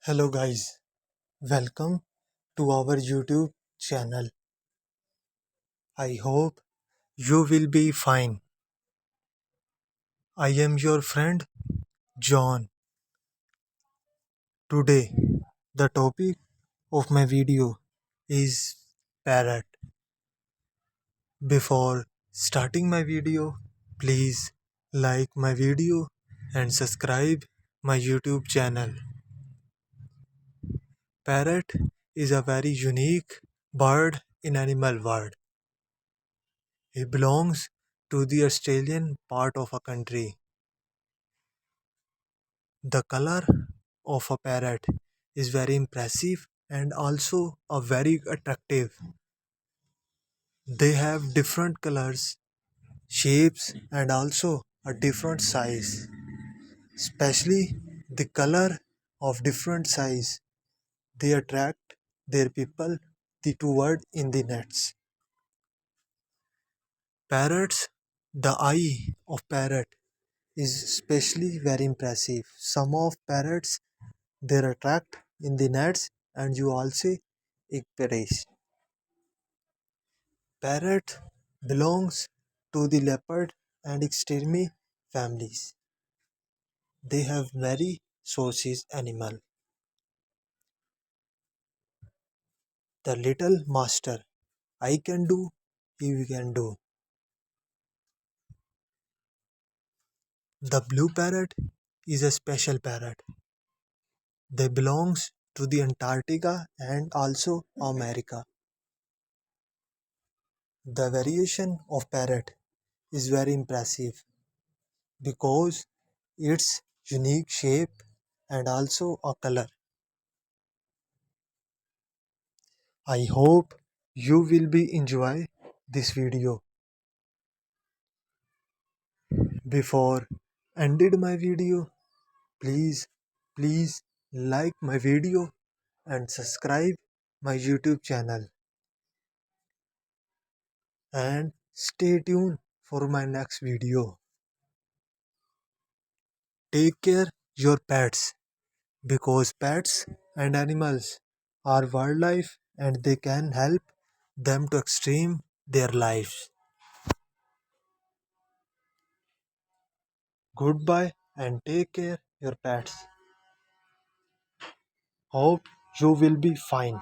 Hello guys, welcome to our YouTube channel. I hope you will be fine. I am your friend John. Today the topic of my video is parrot. Before starting my video, please like my video and subscribe my YouTube channel. Parrot is a very unique bird in animal world. It belongs to the Australian part of a country. The color of a parrot is very impressive and also a very attractive. They have different colors, shapes and also a different size. Especially the color of different size, they attract their people the toward in the nets. Parrots, the eye of parrot is especially very impressive. Some of parrots they attract in the nets and you also perish. Parrot belongs to the leopard and extreme families. They have very sources animal. The little master. I can do, he can do. The blue parrot is a special parrot. They belongs to the Antarctica and also America. The variation of parrot is very impressive because its unique shape and also a color. I hope you will be enjoy this video. Before ended my video, please like my video and subscribe my YouTube channel and stay tuned for my next video. Take care your pets because pets and animals are wildlife and they can help them to extreme their lives. Goodbye and take care your pets. Hope you will be fine.